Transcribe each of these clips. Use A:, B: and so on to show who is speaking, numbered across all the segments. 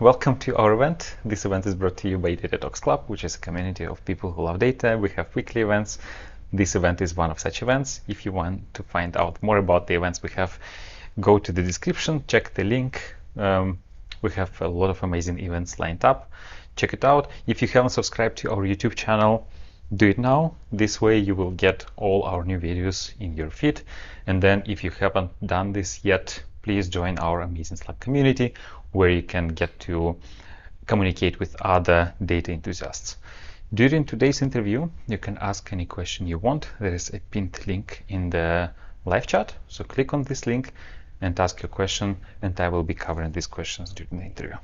A: welcome to our event. This event is brought to you by Data Talks Club, which is a community of people who love data. We have weekly events. This event is one of such events. If you want to find out more about the events we have, go to the description, check the link. We have a lot of amazing events lined up. Check it out. If you haven't subscribed to our YouTube channel, do it now. This way you will get all our new videos in your feed. And then if you haven't done this yet, please join our amazing Slack community where you can get to communicate with other data enthusiasts. During today's interview, you can ask any question you want. There is a pinned link in the live chat. So click on this link and ask your question, and I will be covering these questions during the interview.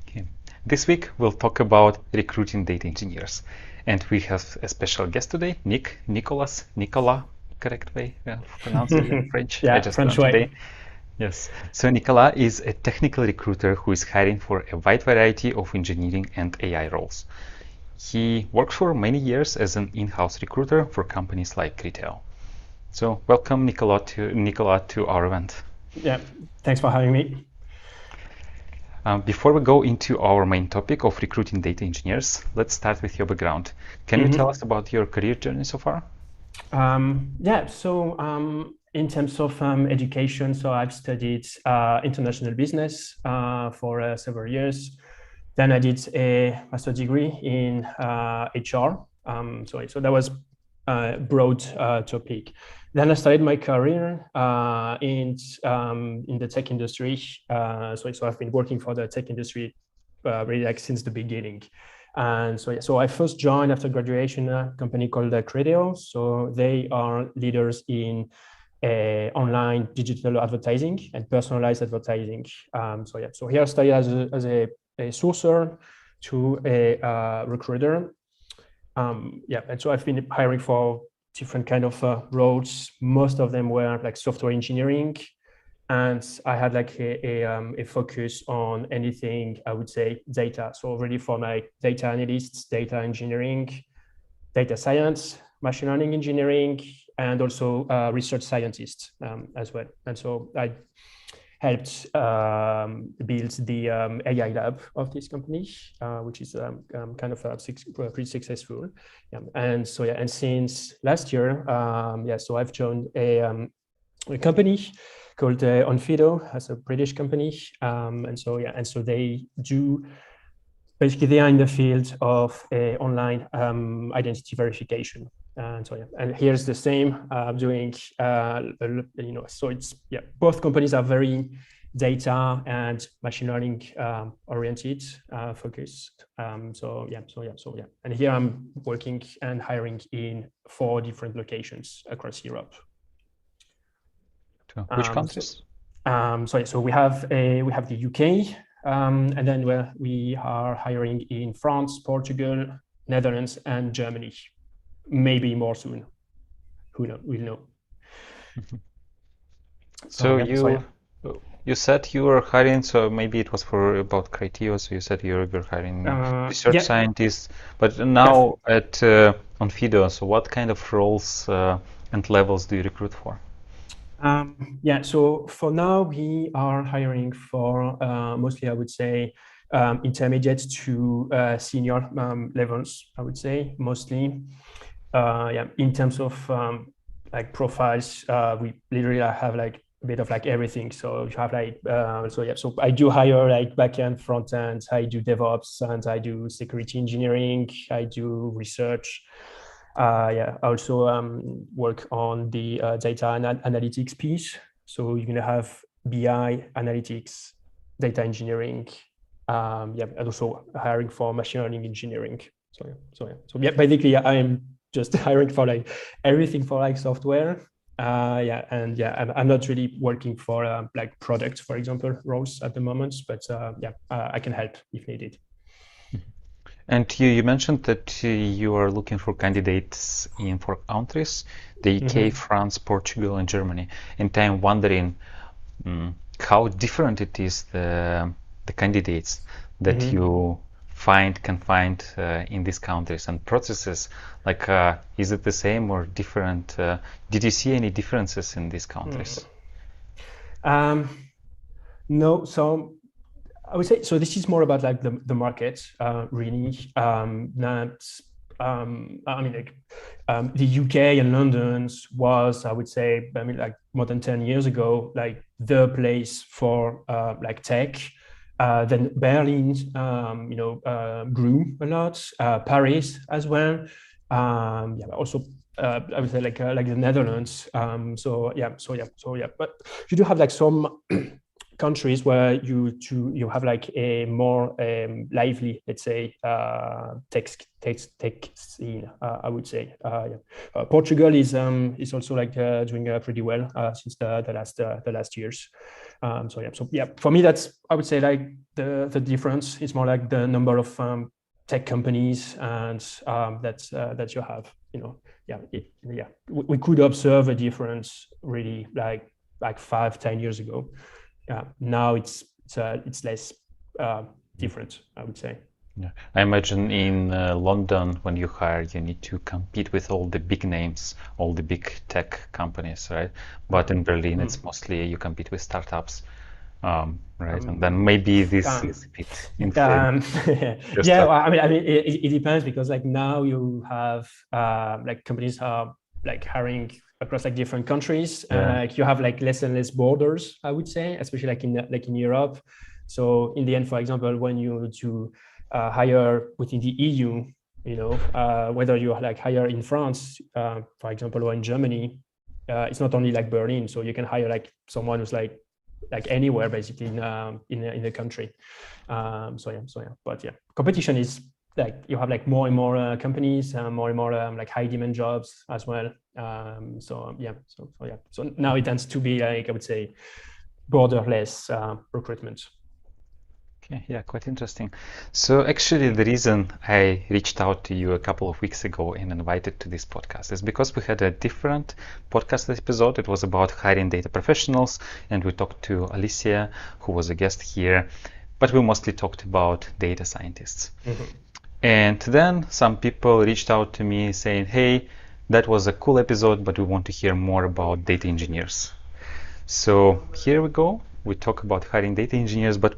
A: Okay. This week, we'll talk about recruiting data engineers. And we have a special guest today, Nicolas, correct way of pronouncing it in French?
B: Yeah, French way.
A: Today. Yes. So Nicolas is a technical recruiter who is hiring for a wide variety of engineering and AI roles. He worked for many years as an in-house recruiter for companies like Criteo. So welcome, Nicolas, to our event.
B: Yeah, thanks for having me.
A: Before we go into our main topic of recruiting data engineers, let's start with your background. Can you tell us about your career journey so far?
B: In terms of education, so I've studied international business for several years. Then I did a master's degree in HR. So that was a broad topic. Then I started my career in the tech industry. So I've been working for the tech industry really like since the beginning. And so I first joined after graduation a company called Criteo. So they are leaders in online digital advertising and personalized advertising. So here I started as a sourcer to a recruiter. And so I've been hiring for different kind of roles. Most of them were like software engineering, and I had like a focus on anything, I would say, data. So already for my data analysts, data engineering, data science, machine learning engineering, and also research scientists as well. And so I helped build the AI lab of this company, which is kind of pretty successful. And since last year, so I've joined a company called Onfido, as a British company. And so they do, basically they are in the field of online identity verification. And here's the same doing, so it's, both companies are very data and machine learning oriented, focused. And here I'm working and hiring in 4 different locations across Europe.
A: Which countries?
B: So we have the UK, and then we are hiring in France, Portugal, Netherlands, and Germany. Maybe more soon. Who knows? We'll know.
A: You said you were hiring, so maybe it was for about Criteo. So you said you were hiring research scientists, but now at Onfido, so what kind of roles and levels do you recruit for?
B: So for now we are hiring for mostly, I would say, intermediate to senior levels, I would say, mostly. In terms of like profiles, we literally have like a bit of like everything. So you have like so I do hire like backend, front end, I do DevOps, and I do security engineering, I do research. I also work on the data analytics piece. So you're gonna have BI, analytics, data engineering, and also hiring for machine learning engineering. So basically I am just hiring for like everything for like software. I'm not really working for like product, for example, roles at the moment, but I can help if needed.
A: And you mentioned that you are looking for candidates in 4 countries, the UK, France, Portugal, and Germany. And I'm wondering how different it is, the candidates that you can find in these countries and processes. Like, is it the same or different? Did you see any differences in these countries?
B: No. So I would say so. This is more about like the market, really. Not, I mean, like the UK and London was, I would say, I mean, like more than 10 years ago, like the place for like tech. Then Berlin, grew a lot. Paris as well. Yeah, also I would say like the Netherlands. But you do have like some countries where you have like a more lively, let's say, tech scene. I would say. Portugal is also like doing pretty well since the last years. For me, that's, I would say, like the difference is more like the number of tech companies and that you have. We could observe a difference really like 5-10 years ago. Now it's less different, I would say.
A: Yeah, I imagine in London, when you hire, you need to compete with all the big names, all the big tech companies, right? But in Berlin, it's mostly you compete with startups, right? And then maybe this is a bit influenced.
B: Yeah, well, I mean, it depends, because like now you have like companies are like hiring across like different countries, and like you have like less and less borders, I would say, especially like in Europe. So in the end, for example, when you do hire within the EU, whether you like hire in France, for example, or in Germany, it's not only like Berlin. So you can hire like someone who's like anywhere basically in the country. But yeah, competition is like you have like more and more companies, more and more like high demand jobs as well. So now it tends to be like, I would say, borderless recruitment.
A: Okay, yeah, quite interesting. So actually, the reason I reached out to you a couple of weeks ago and invited to this podcast is because we had a different podcast episode. It was about hiring data professionals, and we talked to Alicia, who was a guest here, but we mostly talked about data scientists. And then some people reached out to me saying, hey, that was a cool episode, but we want to hear more about data engineers. So here we go. We talk about hiring data engineers, but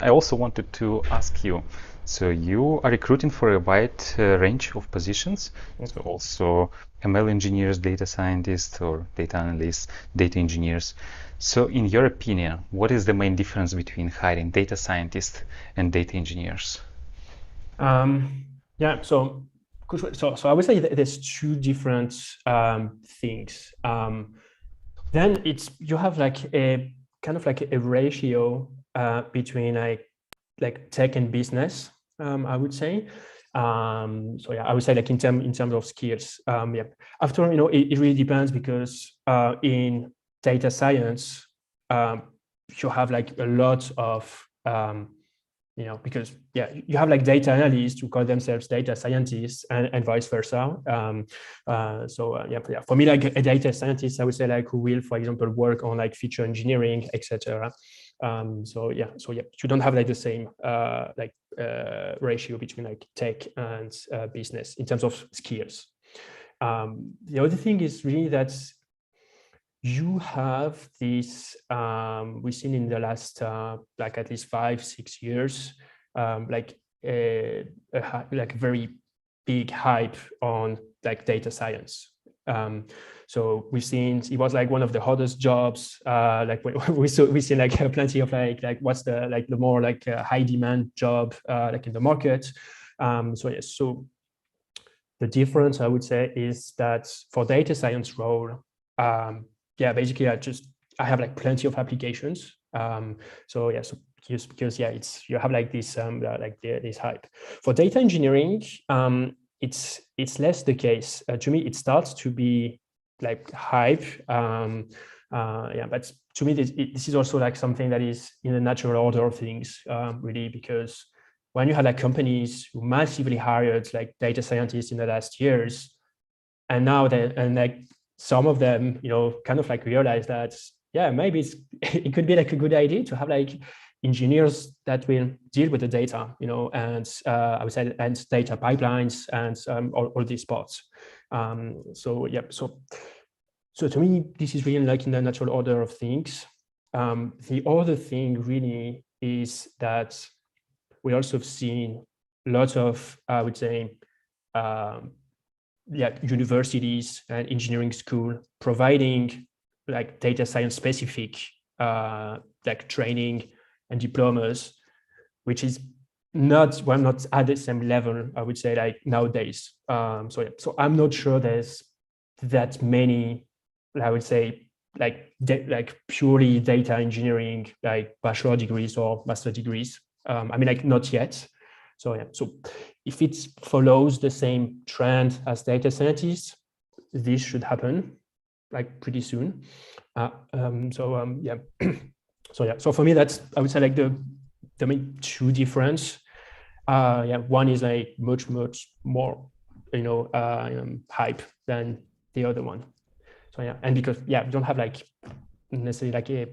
A: I also wanted to ask you, so you are recruiting for a wide range of positions, so also ML engineers, data scientists, or data analysts, data engineers. So in your opinion, what is the main difference between hiring data scientists and data engineers?
B: So I would say that there's two different things. Then you have like a kind of like a ratio between like tech and business, I would say. I would say like in terms of skills. After it really depends, because in data science you have like a lot of because you have like data analysts who call themselves data scientists, and vice versa. For me, like a data scientist, I would say, like, who will, for example, work on like feature engineering, etc. You don't have like the same ratio between like tech and business in terms of skills. The other thing is really that you have this we've seen in the last like at least 5-6 years, like a very big hype on like data science. So we've seen it was like one of the hottest jobs. Like we see like plenty of like what's the more like high demand job like in the market. So the difference, I would say, is that for data science role, basically I have like plenty of applications. Because you have like this this hype. For data engineering, it's less the case. To me, it starts to be like hype. But to me, this is also like something that is in the natural order of things, really, because when you have like companies who massively hired like data scientists in the last years, and now like some of them, kind of like realize that, maybe it could be like a good idea to have like engineers that will deal with the data, and I would say, and data pipelines and all these parts. So to me, this is really like in the natural order of things. The other thing really is that we also have seen lots of, I would say, universities and engineering school providing like data science specific like training and diplomas, which is not at the same level, I would say, like nowadays. So I'm not sure there's that many, I would say, like purely data engineering, like bachelor degrees or master degrees. I mean, like not yet. So if it follows the same trend as data scientists, this should happen like pretty soon. So for me, that's, I would say, like the main two difference. One is like much more, hype than the other one. So and because we don't have like necessarily like a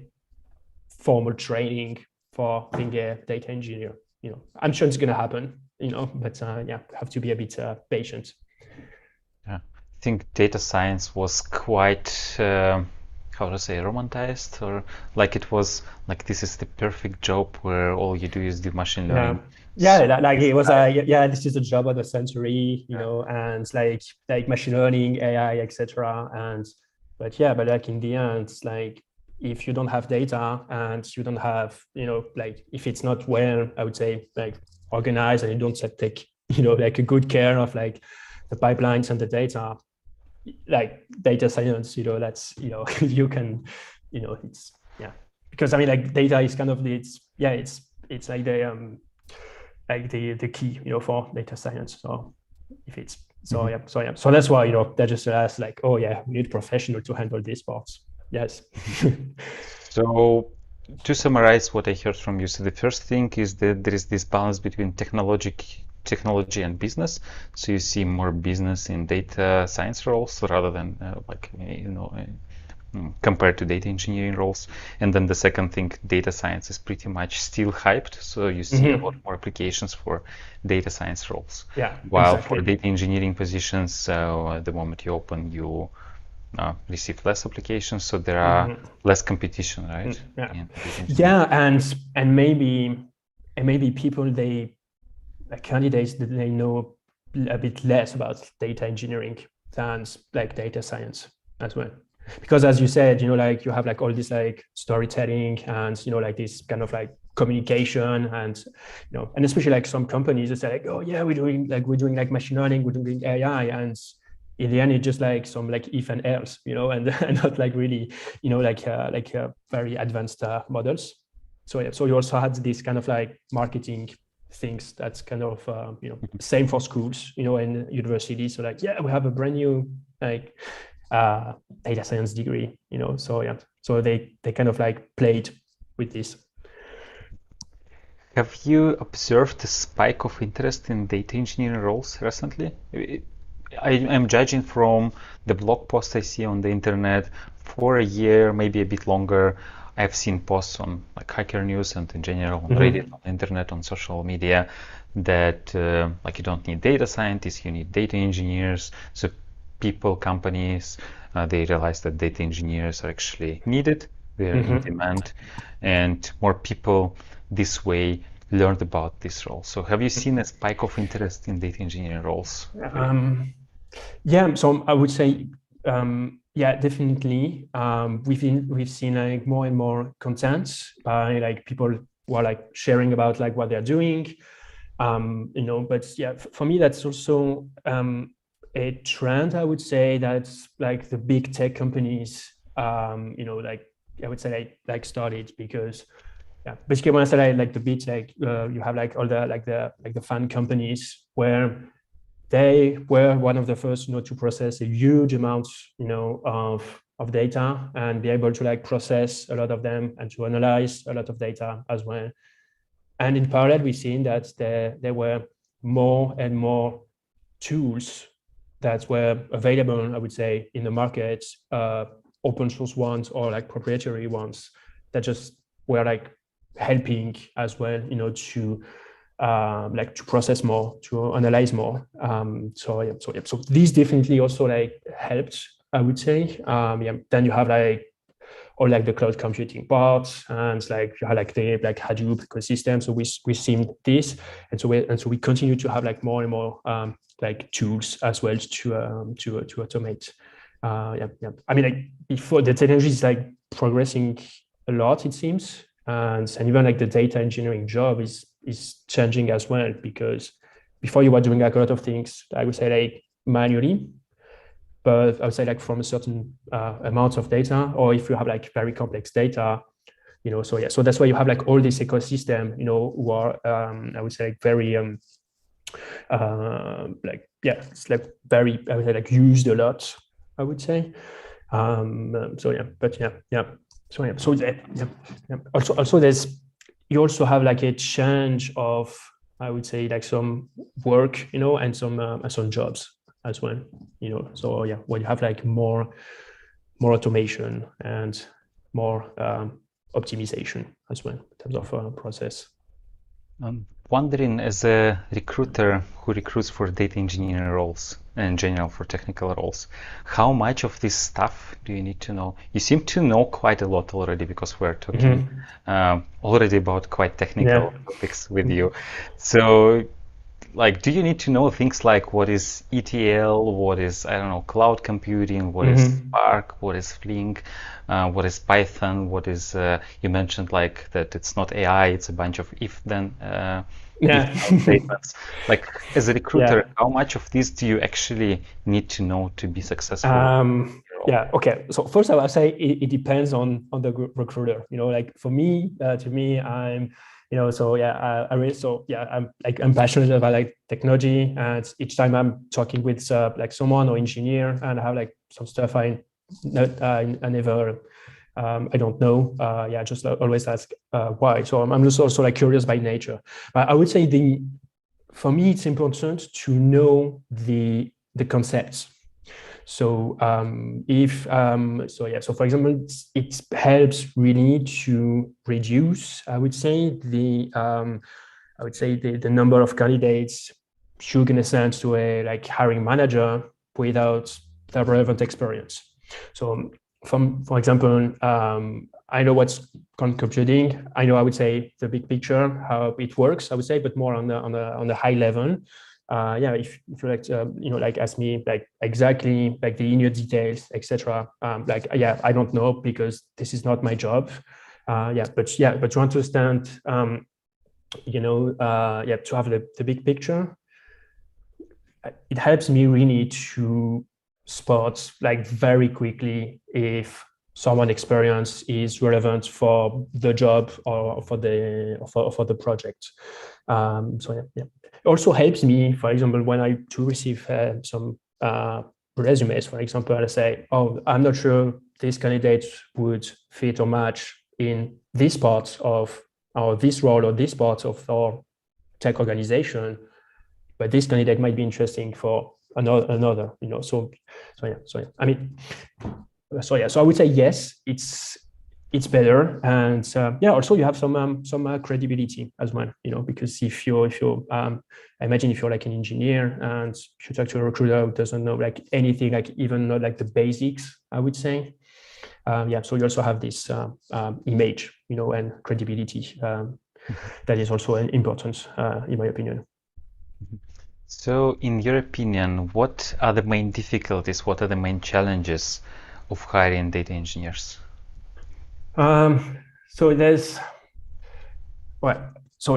B: formal training for being a data engineer. I'm sure it's going to happen, but have to be a bit patient.
A: Yeah, I think data science was quite, how to say, romanticized, or like it was like this is the perfect job where all you do is do machine learning.
B: It was this is the job of the century, and like machine learning, AI, etc. But like in the end, like if you don't have data and you don't have, like if it's not well, I would say, like organized, and you don't take, like a good care of like the pipelines and the data, like data science, that's, you can, it's, because I mean, like data is kind of it's like the key, for data science. So if it's, so that's why, that just says like, oh yeah, we need professional to handle these parts. Yes.
A: So to summarize what I heard from you, so the first thing is that there is this balance between technology and business. So you see more business in data science roles rather than compared to data engineering roles. And then the second thing, data science is pretty much still hyped. So you see a lot more applications for data science roles. While for data engineering positions, the moment you open, you receive less applications, so there are less competition, right?
B: And maybe people, like candidates, that they know a bit less about data engineering than like data science as well, because as you said, like you have like all this like storytelling and like this kind of like communication, and and especially like some companies that say like, oh yeah, we're doing like machine learning, we're doing AI, and in the end it's just like some like if and else, and not like really, like very advanced models. So you also had this kind of like marketing things that's kind of same for schools, and universities. So like, we have a brand new like data science degree, so they kind of like played with this.
A: Have you observed a spike of interest in data engineering roles recently? I'm judging from the blog posts I see on the internet. For a year, maybe a bit longer, I've seen posts on like Hacker News and in general on Reddit, on the internet, on social media, that like you don't need data scientists, you need data engineers. So people, companies, they realize that data engineers are actually needed, they're in demand, and more people this way learned about this role. So have you seen a spike of interest in data engineering roles?
B: So I would say, definitely. We've seen like more and more content by like people who are like sharing about like what they're doing. But for me, that's also a trend, I would say, that's like the big tech companies, like I would say like started, because basically when I say like the big tech, you have like all the fan companies where they were one of the first, to process a huge amount, of data and be able to like process a lot of them and to analyze a lot of data as well. And in parallel, we've seen that there were more and more tools that were available, I would say, in the market, open source ones or like proprietary ones, that just were like helping as well, to like to process more, to analyze more. So these definitely also like helped, I would say. Then you have like or like the cloud computing part, and like you have like the like Hadoop ecosystem. So we've seen this, and so we continue to have like more and more like tools as well to automate. I mean, like before, the technology is like progressing a lot, it seems, and even like the data engineering job is changing as well, because before you were doing like a lot of things, I would say like manually, but I would say like from a certain amount of data, or if you have like very complex data, so that's why you have like all this ecosystem, who are I would say like very it's like very, I would say like used a lot, I would say. Also there's, you also have like a change of, I would say like some work, and some jobs as well, so when you have like more automation and more optimization as well in terms of process.
A: I'm wondering, as a recruiter who recruits for data engineering roles and in general for technical roles, how much of this stuff do you need to know? You seem to know quite a lot already, because we're talking already about quite technical topics with you. So, like, do you need to know things like what is ETL, what is, I don't know, cloud computing, what is Spark, what is Flink, what is Python, what is, you mentioned like that it's not AI, it's a bunch of if-then statements. Like, as a recruiter, how much of this do you actually need to know to be successful?
B: Okay. So first I will say it depends on the recruiter, like for me, I'm, I'm passionate about like technology, and each time I'm talking with like someone or engineer, and I have like some stuff I never I don't know. Just always ask why. So I'm just also like curious by nature. But I would say for me it's important to know the concepts. So so for example, it helps really to reduce, I would say the number of candidates you're gonna send to a like hiring manager without the relevant experience. So for example, I know what's computing. I know, I would say, the big picture, how it works, I would say, but more on the high level. If you like like ask me like exactly like the inner details, etc. I don't know, because this is not my job. But to understand, to have the big picture, it helps me really to spot like very quickly if someone experience is relevant for the job or for the project. It also helps me, for example, when I do receive some resumes, for example, I say, oh, I'm not sure this candidate would fit or match in this part of, or this role or this part of our tech organization, but this candidate might be interesting for another, so I mean, so I would say yes, it's better, and also you have some credibility as well, because if you I imagine if you're like an engineer and you talk to a recruiter who doesn't know like anything, like even not like the basics, I would say, so you also have this image, and credibility that is also important, in my opinion.
A: So, in your opinion, what are the main difficulties? What are the main challenges of hiring data engineers?
B: So there's, as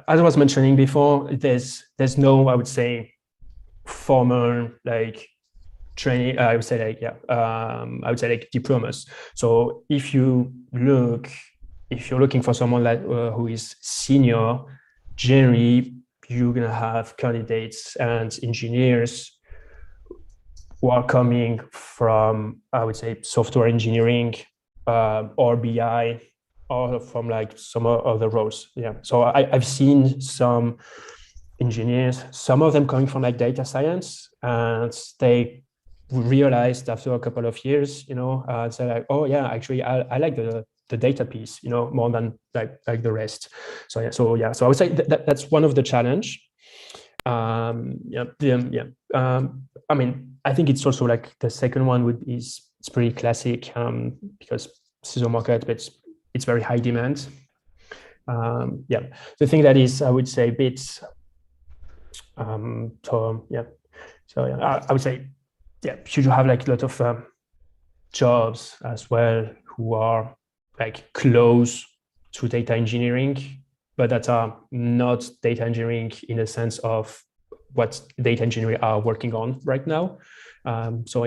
B: I was mentioning before, there's no, I would say, formal like training. I would say like diplomas. So if you're looking for someone like who is senior, generally you're gonna have candidates and engineers who are coming from, I would say, software engineering or BI, or from like some other roles. So I've seen some engineers, some of them coming from like data science, and they realized after a couple of years, say like, oh yeah, actually I like the data piece, more than like the rest. So I would say that's one of the challenge. I mean, I think it's also like the second one it's pretty classic, because seasonal market, but it's very high demand. The thing that is, I would say, a bit. I would say, should you have like a lot of jobs as well who are like close to data engineering, but that are not data engineering in the sense of what data engineers are working on right now. So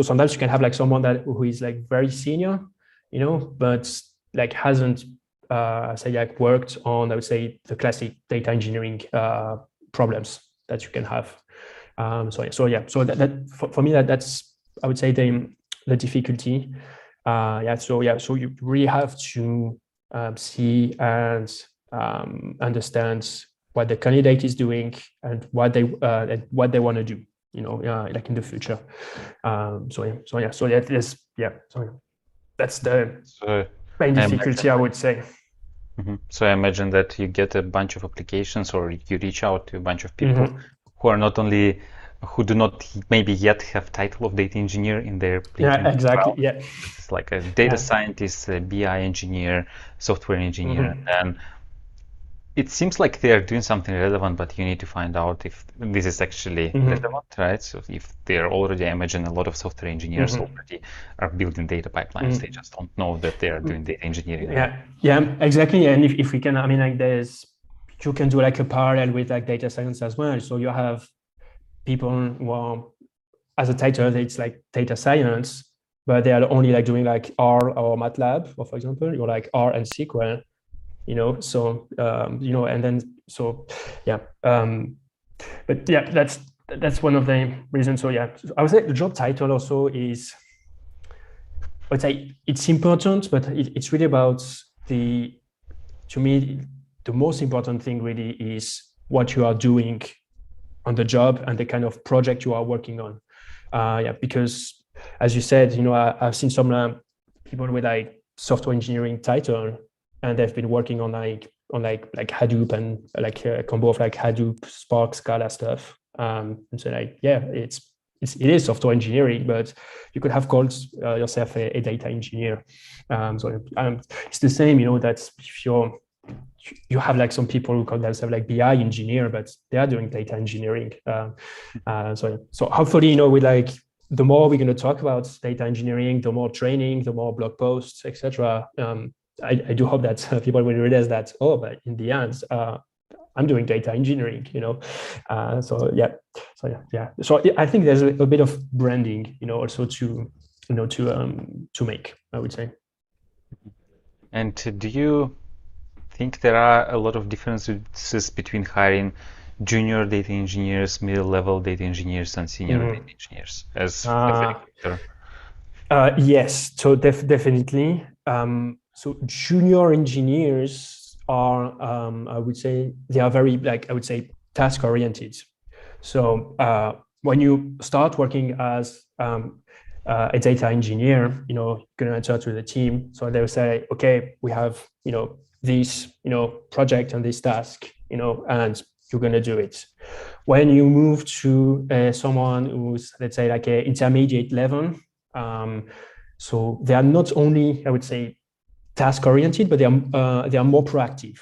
B: sometimes you can have like someone who is like very senior, but like hasn't worked on, I would say, the classic data engineering problems that you can have. So that for me, that's, I would say, the difficulty. So you really have to see and understand what the candidate is doing and what they want to do, like in the future. That's the main difficulty, I would say.
A: Mm-hmm. So I imagine that you get a bunch of applications, or you reach out to a bunch of people who do not maybe yet have title of data engineer in their LinkedIn.
B: Yeah, exactly.
A: Well.
B: Yeah,
A: it's like a data scientist, a BI engineer, software engineer, and it seems like they are doing something relevant, but you need to find out if this is actually relevant, right? So if they're already, I imagine a lot of software engineers already are building data pipelines. They just don't know that they are doing data engineering.
B: Yeah, exactly. And if we can, I mean, like you can do like a parallel with like data science as well. So you have people who are, as a title, it's like data science, but they are only like doing like R or MATLAB, or for example, you're like R and SQL. And then but yeah, that's one of the reasons. So I would say the job title also is, I would say, it's important, but it's really about to me, the most important thing really is what you are doing on the job and the kind of project you are working on. Because as you said, I've seen some people with like software engineering title, and they've been working on like Hadoop and like a combo of like Hadoop, Spark, Scala stuff. And so it is software engineering, but you could have called yourself a data engineer. It's the same, that if you have like some people who call themselves like BI engineer, but they are doing data engineering. So hopefully, with like, the more we're going to talk about data engineering, the more training, the more blog posts, etc. I do hope that people will realize that, but in the end, I'm doing data engineering, So I think there's a bit of branding, also to make, I would say.
A: And do you think there are a lot of differences between hiring junior data engineers, middle-level data engineers, and senior data engineers as a recruiter?
B: Yes, so definitely. So junior engineers are, I would say, they are very, like, I would say, task-oriented. So when you start working as a data engineer, you're going to enter to the team. So they'll say, okay, we have, this, project and this task, and you're going to do it. When you move to someone who's, let's say, like an intermediate level, so they are not only, I would say, task-oriented, but they are more proactive,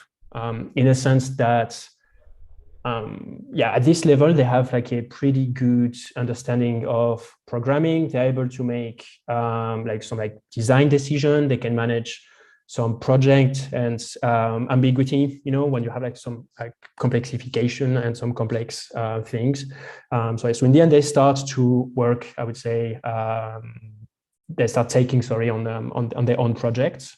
B: in a sense that, at this level, they have like a pretty good understanding of programming. They're able to make like some like design decision. They can manage some project and ambiguity, when you have like some like complexification and some complex things. So in the end, they start to work, I would say, they start taking, on their own projects.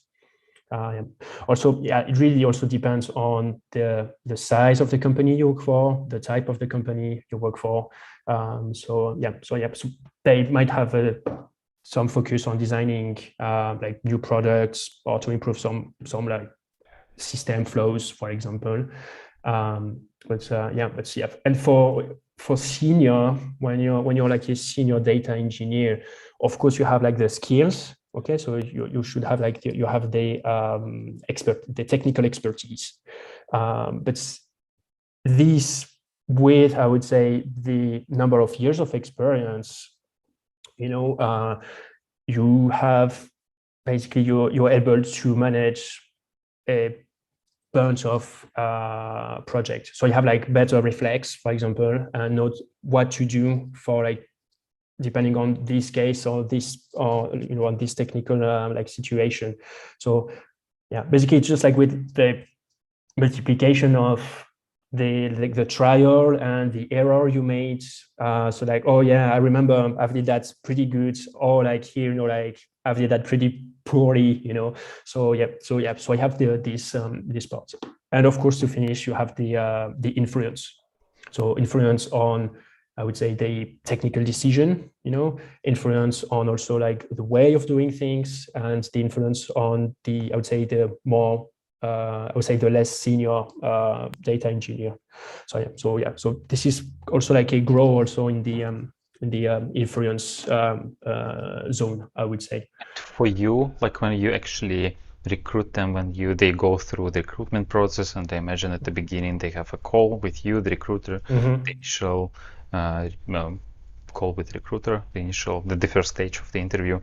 B: Also, it really also depends on the size of the company you work for, the type of the company you work for. So they might have some focus on designing like new products, or to improve some like system flows, for example. And for senior, when you're like a senior data engineer, of course you have like the skills. Okay, so you should have like you have the technical expertise, but this, with, I would say, the number of years of experience, you have basically you're able to manage a bunch of projects. So you have like better reflex, for example, and know what to do for like depending on this case or this or on this technical like situation. So yeah, basically it's just like with the multiplication of the trial and the error you made. So like, oh yeah, I remember I did that pretty good, or like here, like I did that pretty poorly, So yeah, so I have this part, and of course to finish, you have the influence. So influence on, I would say, the technical decision, influence on also like the way of doing things, and the influence on I would say the more the less senior data engineer. So this is also like a grow also in the influence zone, I would say.
A: For you, like when you actually recruit them, they go through the recruitment process, and I imagine at the beginning they have a call with you, the recruiter, the initial call with the recruiter, the first stage of the interview.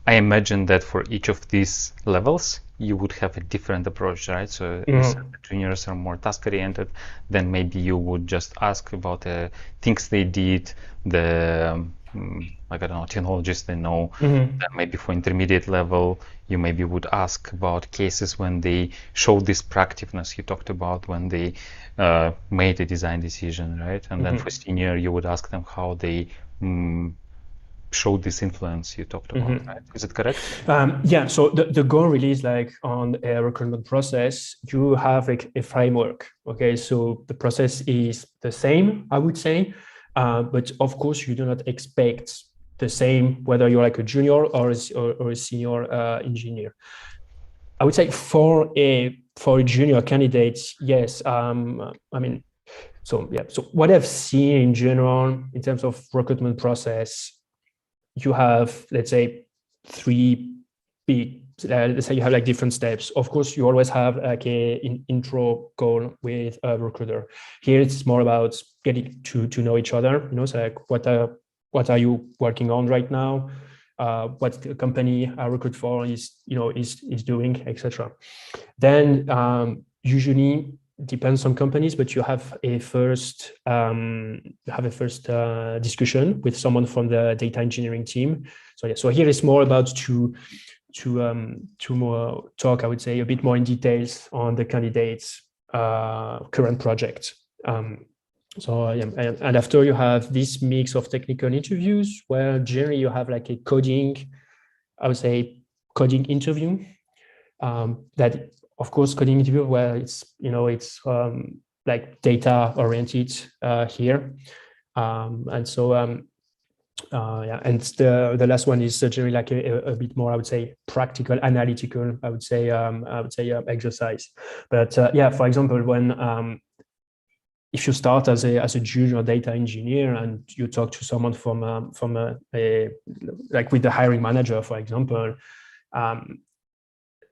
A: I imagine that for each of these levels, you would have a different approach, right? So the juniors are more task-oriented, then maybe you would just ask about the things they did, like, I don't know, technologies they know. Maybe for intermediate level, you maybe would ask about cases when they showed this proactiveness you talked about, when they made a design decision, right? And then for senior, you would ask them how they showed this influence you talked about, right? Is it correct?
B: Yeah, so the goal really is like on a recruitment process, you have a framework, okay? So the process is the same, I would say, but of course you do not expect the same whether you're like a junior or a senior engineer. I would say for a junior candidate, yes. I mean, so what I've seen in general in terms of recruitment process, you have, let's say, three big, let's say you have like different steps. Of course, you always have like an intro call with a recruiter. Here, it's more about getting to know each other, so like what are you working on right now? What the company I recruit for is doing, etc. Then usually depends on companies, but you have a first discussion with someone from the data engineering team. So here it's more about to more talk, I would say, a bit more in details on the candidate's current project. And after you have this mix of technical interviews, where generally you have like a coding interview. That, of course, coding interview where it's like data oriented here, and so and the last one is generally like a bit more, I would say, practical, analytical, I would say exercise. But for example, when if you start as a junior data engineer and you talk to someone from like with the hiring manager, for example,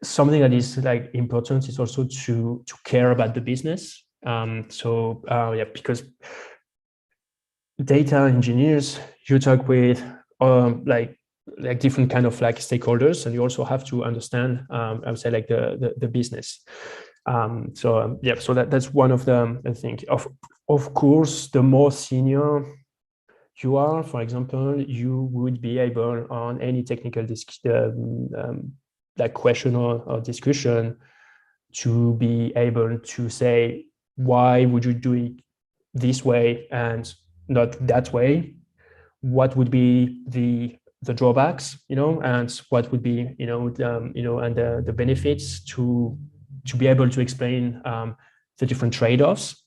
B: something that is like important is also to care about the business. Because data engineers, you talk with like different kind of like stakeholders, and you also have to understand, I would say, like the business. So that's one of the things. Of course, the more senior you are, for example, you would be able on any technical like question or discussion to be able to say, why would you do it this way and not that way? What would be the drawbacks, and what would be, and the benefits to be able to explain the different trade-offs,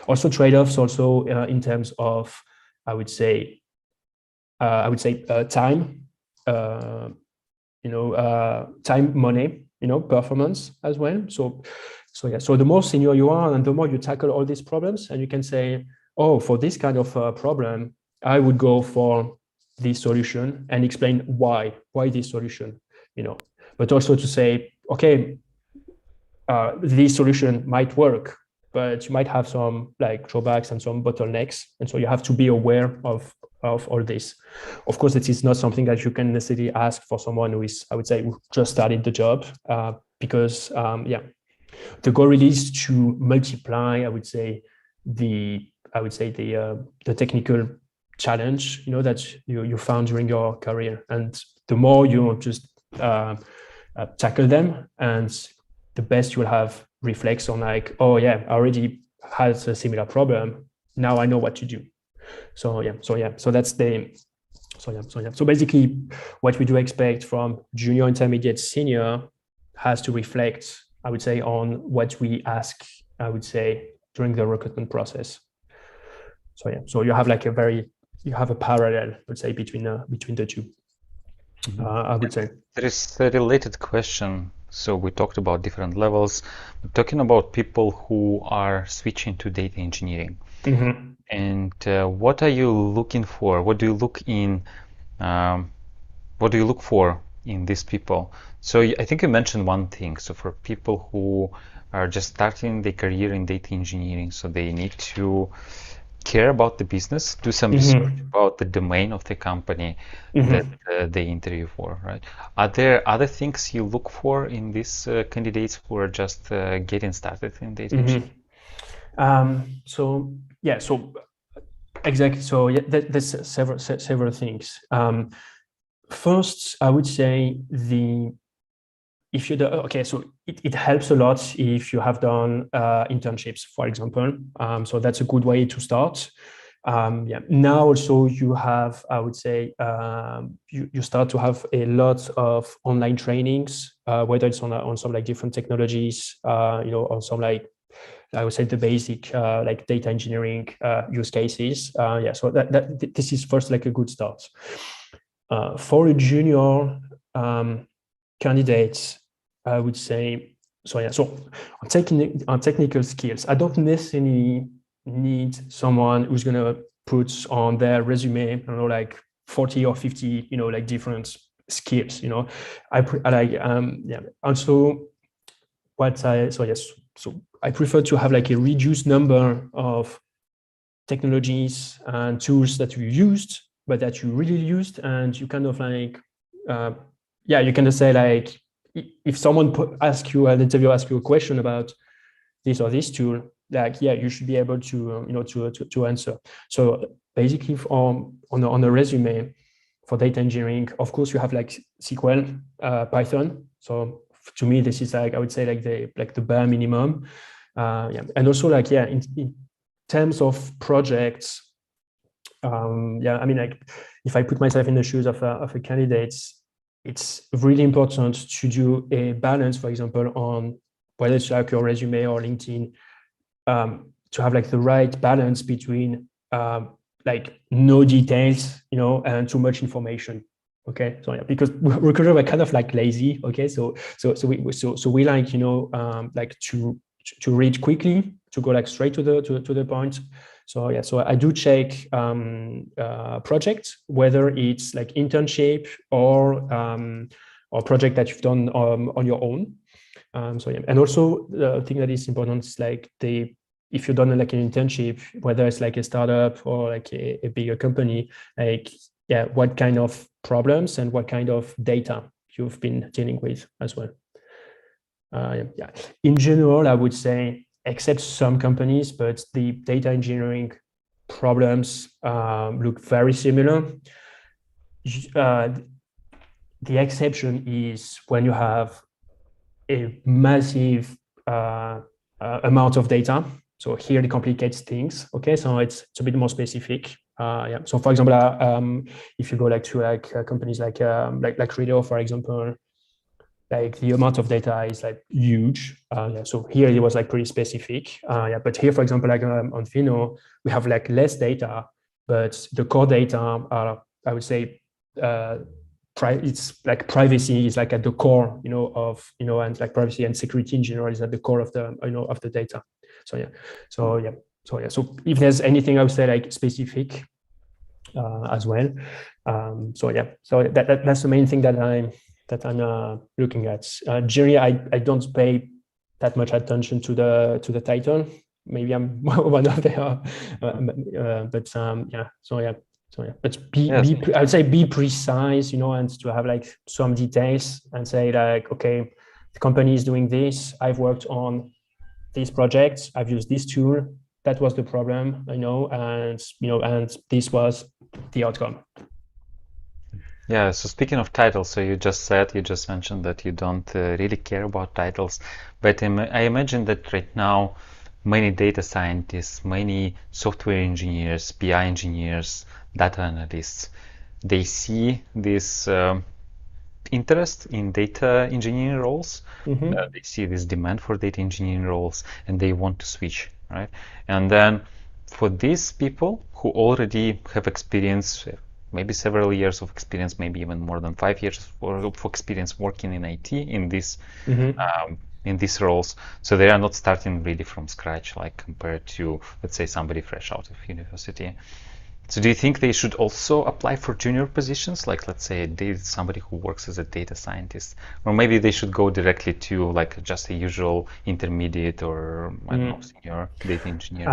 B: Also trade-offs also in terms of, I would say time, time, money, performance as well. So the more senior you are, and the more you tackle all these problems, and you can say, oh, for this kind of problem, I would go for this solution, and explain why this solution, but also to say, okay, this solution might work, but you might have some like drawbacks and some bottlenecks, and so you have to be aware of of all this. Of course, it is not something that you can necessarily ask for someone who is, I would say, who just started the job, because the goal really is to multiply, I would say, the technical challenge, that you found during your career, and the more you just tackle them, and the best you will have reflects on like, oh yeah, I already had a similar problem. Now I know what to do. So that's the so basically what we do expect from junior, intermediate, senior has to reflect, I would say, on what we ask, I would say, during the recruitment process. So you have like a parallel, I would say, between the two. I would say
A: there is a related question. So we talked about different levels. We're talking about people who are switching to data engineering.
B: Mm-hmm.
A: And what are you looking for? What do you look in? What do you look for in these people? So I think you mentioned one thing. So for people who are just starting their career in data engineering, so they need to care about the business, do some research about the domain of the company that they interview for, right? Are there other things you look for in these candidates who are just getting started in data engineering?
B: So exactly. So there's several things. First, I would say if you do, okay, so it helps a lot if you have done internships, for example. So that's a good way to start. Now also you have, I would say, you start to have a lot of online trainings, whether it's on some like different technologies, on some like, I would say, the basic like data engineering use cases. So that this is first like a good start. For a junior candidates, I would say, so on technical skills, I don't necessarily need someone who's going to put on their resume, like 40 or 50, like different skills, Also, so I prefer to have like a reduced number of technologies and tools that you used, but that you really used, and you kind of like, you can just say like, if someone asks you an interview, ask you a question about this or this tool, like, you should be able to, to answer. So basically, on a resume for data engineering, of course, you have like SQL, Python. So to me, this is like, I would say, like the bare minimum. And also like, in terms of projects, I mean, like, if I put myself in the shoes of a candidate, it's really important to do a balance, for example, on whether it's like your resume or LinkedIn, to have like the right balance between like no details, and too much information. Okay, so because recruiters are kind of like lazy. Okay, so we like, like to read quickly, to go like straight to the point. So I do check projects, whether it's like internship or project that you've done on your own. And also the thing that is important is like if you've done like an internship, whether it's like a startup or like a bigger company, like what kind of problems and what kind of data you've been dealing with as well. In general, I would say, except some companies, but the data engineering problems look very similar. The exception is when you have a massive amount of data. So here it complicates things. Okay, so it's a bit more specific. So for example, if you go like to like companies like Criteo, for example, like the amount of data is like huge. So here it was like pretty specific. But here, for example, like on Onfido, we have like less data, but the core data are, I would say, it's like privacy is like at the core, and like privacy and security in general is at the core of the, of the data. So if there's anything I would say like specific as well. So that's the main thing that I'm looking at. Generally, I don't pay that much attention to the title. Maybe I'm one of the, but. So yeah, but
A: Yes.
B: I would say be precise, and to have like some details and say like, okay, the company is doing this. I've worked on these projects. I've used this tool. That was the problem, and this was the outcome.
A: Yeah, so speaking of titles, so you just mentioned that you don't really care about titles, but I imagine that right now many data scientists, many software engineers, BI engineers, data analysts, they see this interest in data engineering roles. They see this demand for data engineering roles and they want to switch, right? And then for these people who already have experience, maybe several years of experience, maybe even more than 5 years of experience working in IT in these roles, so they are not starting really from scratch, like compared to, let's say, somebody fresh out of university. So do you think they should also apply for junior positions, like let's say somebody who works as a data scientist, or maybe they should go directly to like just a usual intermediate or I don't know, senior data engineer?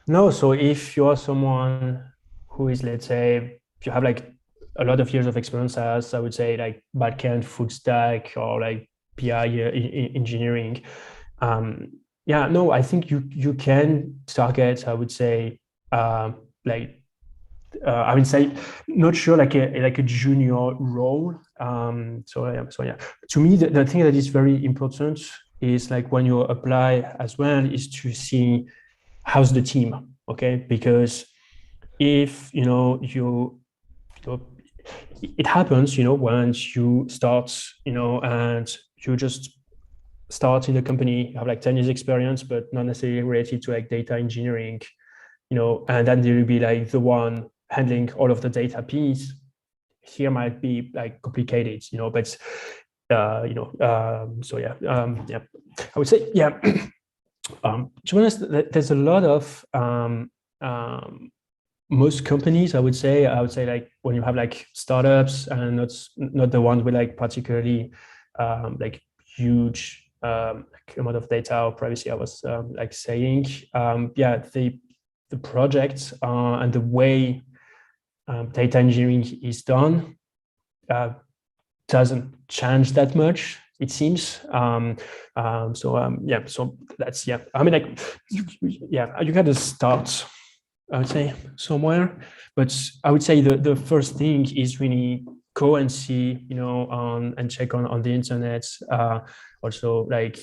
B: No, so if you're someone who is, let's say, if you have like a lot of years of experience as, I would say, like backend, full stack, or like BI engineering, no, I think you can target, I would say, like I would say, not sure like a junior role. So yeah. To me, the thing that is very important is like when you apply as well is to see how's the team, okay? Because if it happens, once you start, and you just start in a company, you have like 10 years experience, but not necessarily related to like data engineering, and then there will be like the one handling all of the data piece. Here might be like complicated, but so yeah, I would say, yeah. To be honest, there's a lot of most companies. I would say like when you have like startups and not the ones with like particularly like huge like amount of data or privacy. I was like saying, the projects and the way data engineering is done doesn't change that much, it seems. So that's, yeah. I mean, like, you got to start, I would say, somewhere. But I would say the first thing is really go and see, and check on the internet. Also, like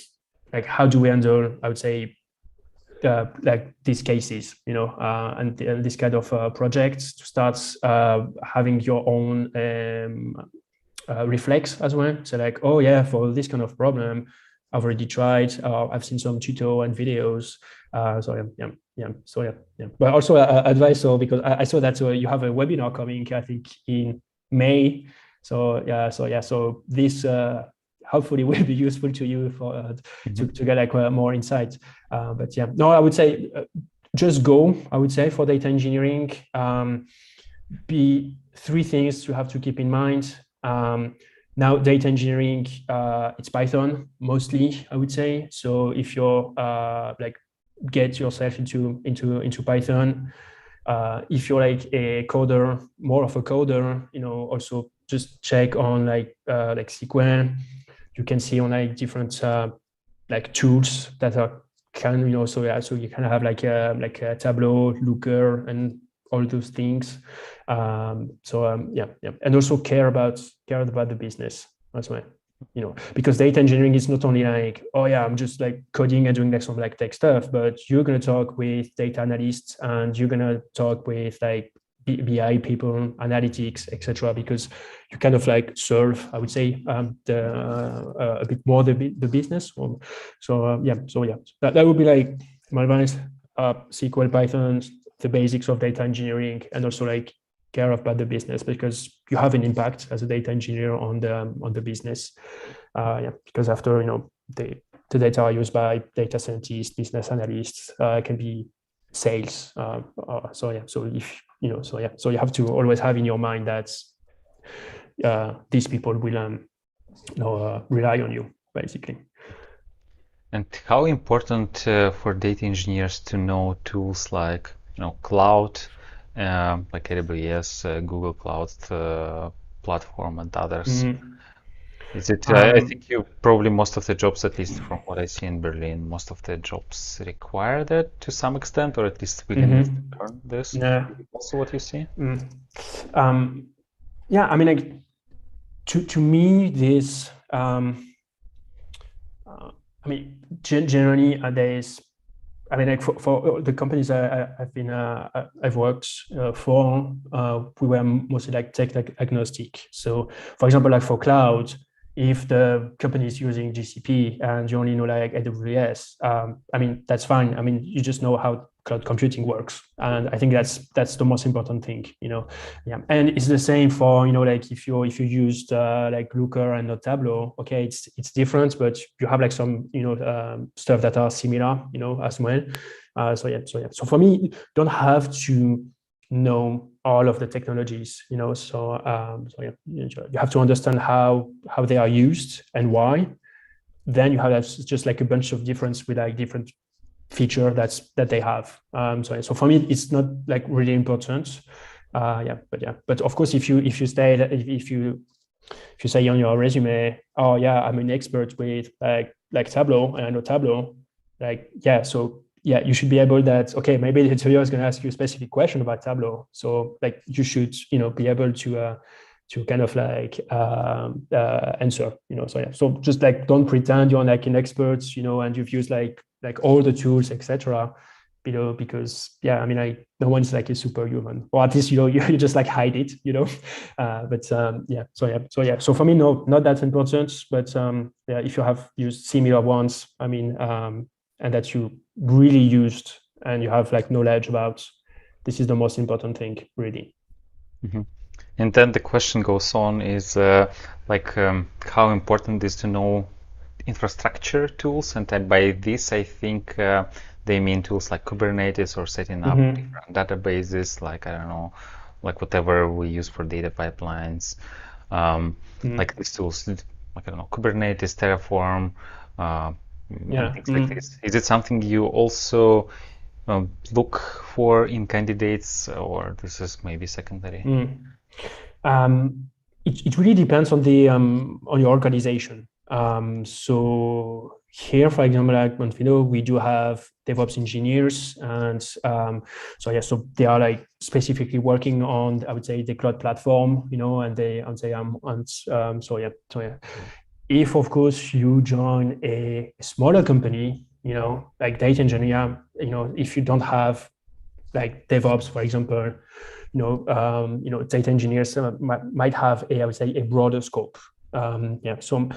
B: how do we handle, I would say, like these cases, and this kind of projects to start having your own reflex as well. So like, oh yeah, for this kind of problem, I've already tried. I've seen some tutorial and videos. But also advice, so because I saw that you have a webinar coming, I think in May. So this hopefully will be useful to you for to get like more insight. But yeah, no, I would say just go. I would say for data engineering, be three things you have to keep in mind. Now, data engineering, it's Python mostly, I would say. So if you're like get yourself into Python, if you're like a coder, more of a coder, also just check on like SQL. You can see on like different like tools that are so you can have like a Tableau, Looker, and all those things. And also care about the business as well, because data engineering is not only like, oh yeah, I'm just like coding and doing like some like tech stuff, but you're going to talk with data analysts and you're going to talk with like BI people, analytics, etc., because you kind of like serve, I would say, a bit more the business. That would be like my advice. SQL, Python, the basics of data engineering, and also like care about the business, because you have an impact as a data engineer on the business. Because after the data are used by data scientists, business analysts, can be sales. So if so you have to always have in your mind that these people will rely on you, basically.
A: And how important for data engineers to know tools like cloud, like AWS, Google Cloud Platform, and others. Is it? I think you probably most of the jobs, at least from what I see in Berlin, most of the jobs require that to some extent, or at least willingness to learn this.
B: Yeah.
A: Is it also what you see?
B: Yeah, I mean, like, to me, this, I mean, generally, there's, I mean, like for the companies I've worked for, we were mostly like tech agnostic. So, for example, like for cloud, if the company is using GCP and you only know like AWS, I mean, that's fine. I mean, you just know how cloud computing works, and I think that's the most important thing, you know. Yeah, and it's the same for, you know, like if you used like Looker and not Tableau. Okay, it's different, but you have like some, you know, stuff that are similar, you know, as well. So for me, you don't have to know all of the technologies, you know. You have to understand how they are used and why. Then you have just like a bunch of difference with like different feature that they have. So for me, it's not like really important. But of course, if you say on your resume, oh yeah, I'm an expert with like Tableau and I know Tableau, like yeah, so yeah, you should be able that, okay, maybe the interviewer is going to ask you a specific question about Tableau, so like you should, you know, be able to kind of like answer, you know. So yeah, so just like don't pretend you're like an expert, you know, and you've used like all the tools, etc. You know, because yeah, I mean, no one's like a superhuman, or at least, you know, you just like hide it, you know. So for me, no, not that important. But yeah, if you have used similar ones, I mean, and that you really used and you have like knowledge about, this is the most important thing, really.
A: And then the question goes on is how important is to know infrastructure tools, and then by this I think they mean tools like Kubernetes or setting up different databases, like I don't know, like whatever we use for data pipelines, like these tools, like I don't know, Kubernetes, Terraform, and things like this. Is it something you also look for in candidates, or this is maybe secondary?
B: It really depends on the on your organization. So here, for example, at Onfido, we do have DevOps engineers, and so they are like specifically working on, I would say, the cloud platform, you know, and they, I would say, if of course you join a smaller company, you know, like data engineer, you know, if you don't have like DevOps, for example, data engineers might have I would say, a broader scope. So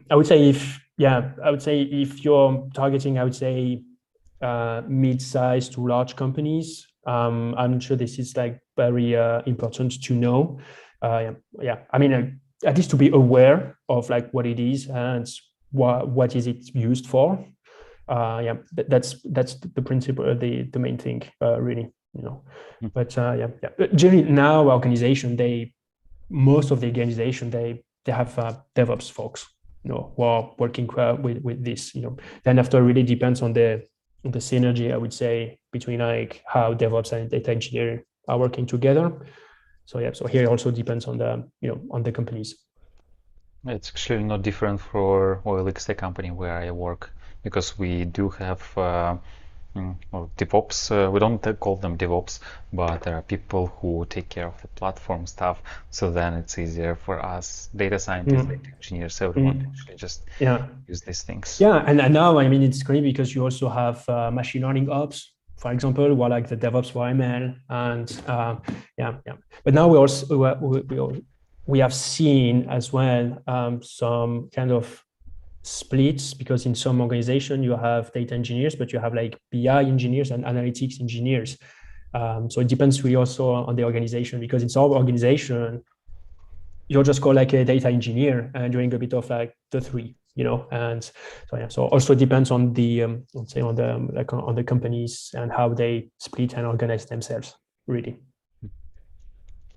B: I would say if you're targeting, I would say, mid-sized to large companies, I'm sure this is like very important to know. I mean, at least to be aware of like what it is and what is it used for. That's the principle, the main thing, really, you know. But generally now organization, most of the organization, they have DevOps folks, you know, who are working with this, you know. Then after, it really depends on the synergy, I would say, between like how DevOps and data engineering are working together. So here it also depends on the companies.
A: It's actually not different for OLX, the company where I work, because we do have DevOps. We don't call them DevOps, but there are people who take care of the platform stuff. So then it's easier for us, data scientists, data engineers, everyone to actually just use these things.
B: Yeah, and now, I mean, it's great because you also have machine learning ops, for example, or like the DevOps for ML, and But now we have seen as well some kind of splits, because in some organization you have data engineers, but you have like BI engineers and analytics engineers. So it depends really also on the organization, because in some organization you're just called like a data engineer and doing a bit of like the three, you know. And so also depends on the let's say on the companies and how they split and organize themselves, really.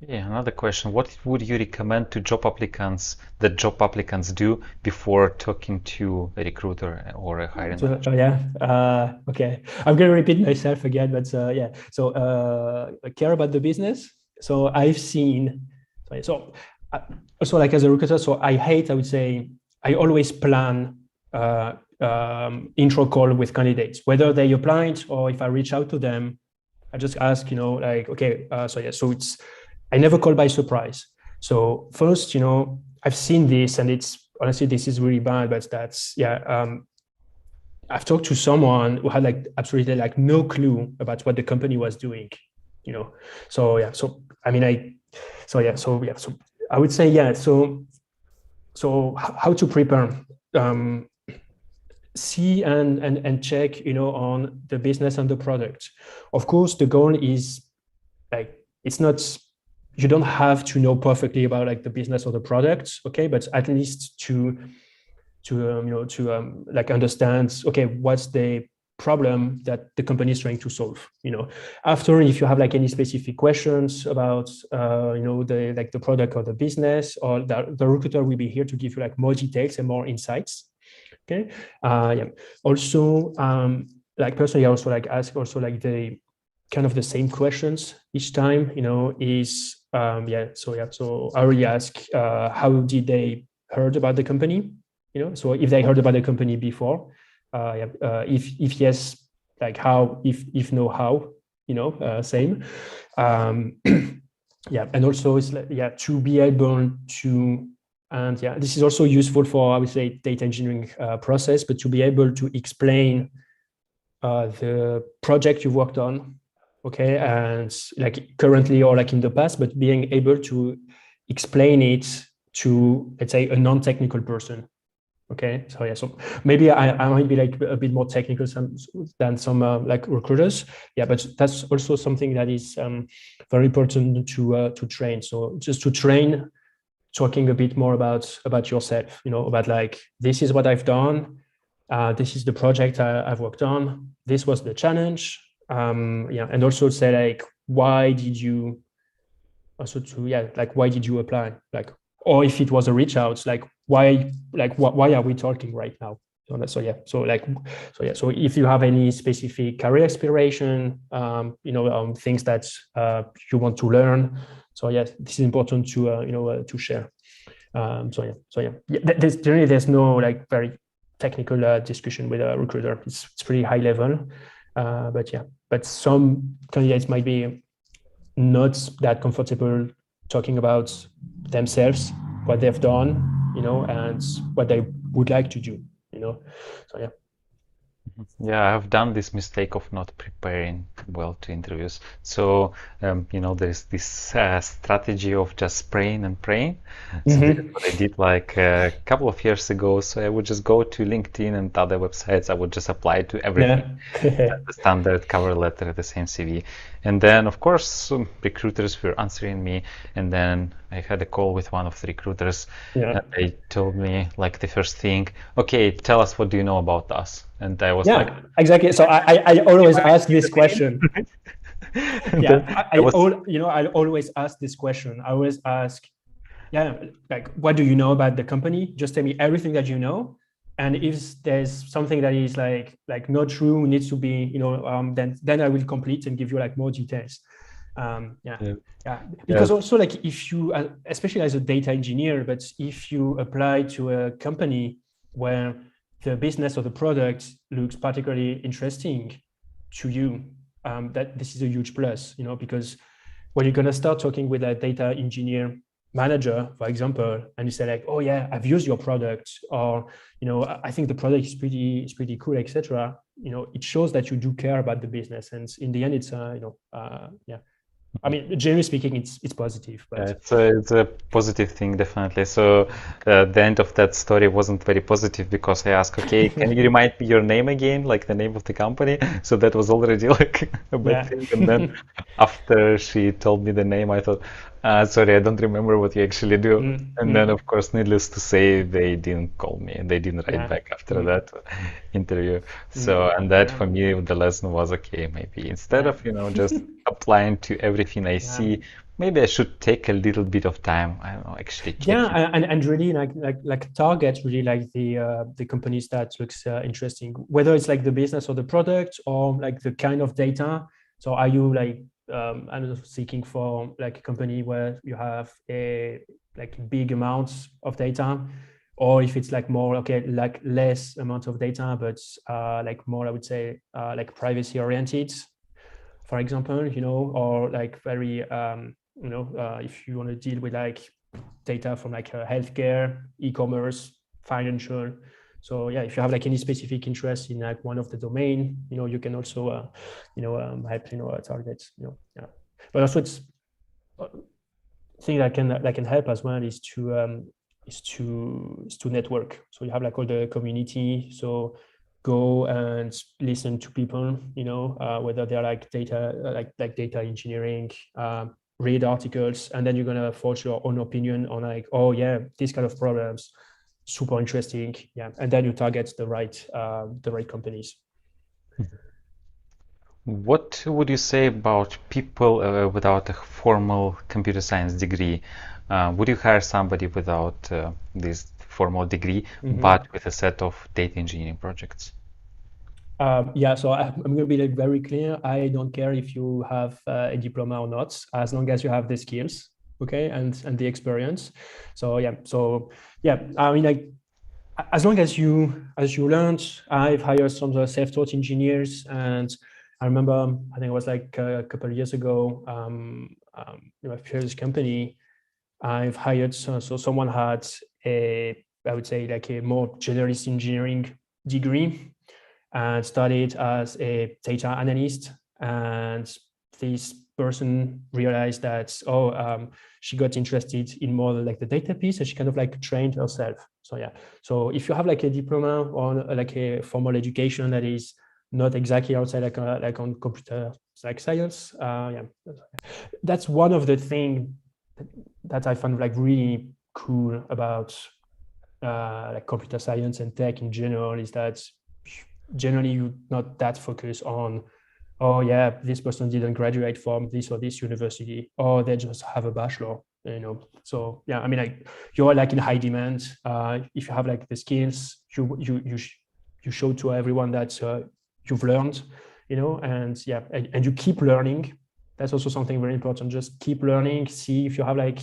A: Yeah, another question. What would you recommend to job applicants that job applicants do before talking to a recruiter or a hiring manager?
B: Okay. I'm gonna repeat myself again, but yeah. So care about the business. So I've seen. So also, like as a recruiter, so I would say, I always plan intro call with candidates, whether they applied or if I reach out to them. I just ask, like, okay, so it's, I never call by surprise. So first, I've seen this, and it's honestly, this is really bad, but that's, I've talked to someone who had like absolutely like no clue about what the company was doing, So yeah, so I mean, so I would say, so how to prepare? See and check, on the business and the product. Of course, the goal is like, it's not, you don't have to know perfectly about like the business or the product, okay, but at least to like understand, okay, what's the problem that the company is trying to solve. After, if you have like any specific questions about the product or the business, or the recruiter will be here to give you like more details and more insights. Okay. Also, like personally, I also like ask also like the kind of the same questions each time, is so I really ask, how did they heard about the company? So if they heard about the company before, if yes, like how, if no, how, same. And also it's like, to be able to, and this is also useful for, I would say, data engineering process, but to be able to explain the project you've worked on, okay, and like currently or like in the past, but being able to explain it to, let's say, a non-technical person. Okay, so maybe I might be like a bit more technical than some like recruiters, but that's also something that is very important to train. So just to train, talking a bit more about yourself, about like, this is what I've done, this is the project I've worked on, this was the challenge, and also say like, why did you apply, like, or if it was a reach out, like why are we talking right now? So if you have any specific career aspiration, things that you want to learn, this is important to share. There's no like very technical discussion with a recruiter. It's pretty high level, but some candidates might be not that comfortable talking about themselves, what they've done, and what they would like to do, so.
A: Yeah, I've done this mistake of not preparing well to interviews. So, there's this strategy of just praying and praying. So this is what I did like a couple of years ago. So I would just go to LinkedIn and other websites. I would just apply to everything. The standard cover letter, the same CV. And then, of course, some recruiters were answering me. And then I had a call with one of the recruiters. And they told me, like, the first thing, okay, tell us, what do you know about us? And I was like,
B: exactly. So I always ask this question. I always ask this question. I always ask, like, what do you know about the company? Just tell me everything that you know. And if there's something that is like not true, needs to be, then I will complete and give you like more details. Because also, like, if you, especially as a data engineer, but if you apply to a company where the business or the product looks particularly interesting to you, that this is a huge plus, because when you're going to start talking with a data engineer manager, for example, and you say like, oh yeah, I've used your product, or I think the product is pretty cool, etc. It shows that you do care about the business, and in the end, it's I mean, generally speaking, it's positive. But
A: it's a positive thing, definitely. So the end of that story wasn't very positive because I asked, okay, can you remind me your name again, like the name of the company? So that was already like a bad thing. And then after she told me the name, I thought, sorry, I don't remember what you actually do. And then, of course, needless to say, they didn't call me and they didn't write back after that interview. So, and that for me, the lesson was, okay, maybe instead of, just applying to everything I see, maybe I should take a little bit of time. I don't know, actually check.
B: Yeah, and really like target really like the companies that looks interesting, whether it's like the business or the product or like the kind of data. So are you like I don't know, seeking for like a company where you have a like big amounts of data, or if it's like more okay like less amount of data but like more I would say like privacy oriented, for example, or like very if you want to deal with like data from like healthcare, e-commerce, financial. So yeah, if you have like any specific interest in like one of the domain, you can also help target. Yeah. But also it's thing that can help as well is to network. So you have like all the community. So go and listen to people, whether they're like data, like data engineering, read articles, and then you're gonna forge your own opinion on like, oh yeah, these kind of problems, super interesting. Yeah, and then you target the right companies.
A: What would you say about people without a formal computer science degree? Would you hire somebody without this formal degree, but with a set of data engineering projects?
B: Yeah, so I'm going to be like very clear. I don't care if you have a diploma or not, as long as you have the skills, okay, and the experience. So yeah, I mean, like as long as you learned. I've hired some self-taught engineers, and I remember I think it was like a couple of years ago. In my previous company, I've hired so someone had I would say like a more generalist engineering degree and studied as a data analyst. And this person realized that she got interested in more like the data piece, and she kind of like trained herself. So yeah, so if you have like a diploma or like a formal education that is not exactly outside like on computer like science, that's one of the things that I find like really cool about like computer science and tech in general, is that generally you're not that focused on, oh yeah, this person didn't graduate from this or this university, or they just have a bachelor. So yeah, I mean, like you're like in high demand. If you have like the skills, you show to everyone that you've learned, and yeah, and you keep learning. That's also something very important. Just keep learning. See if you have like,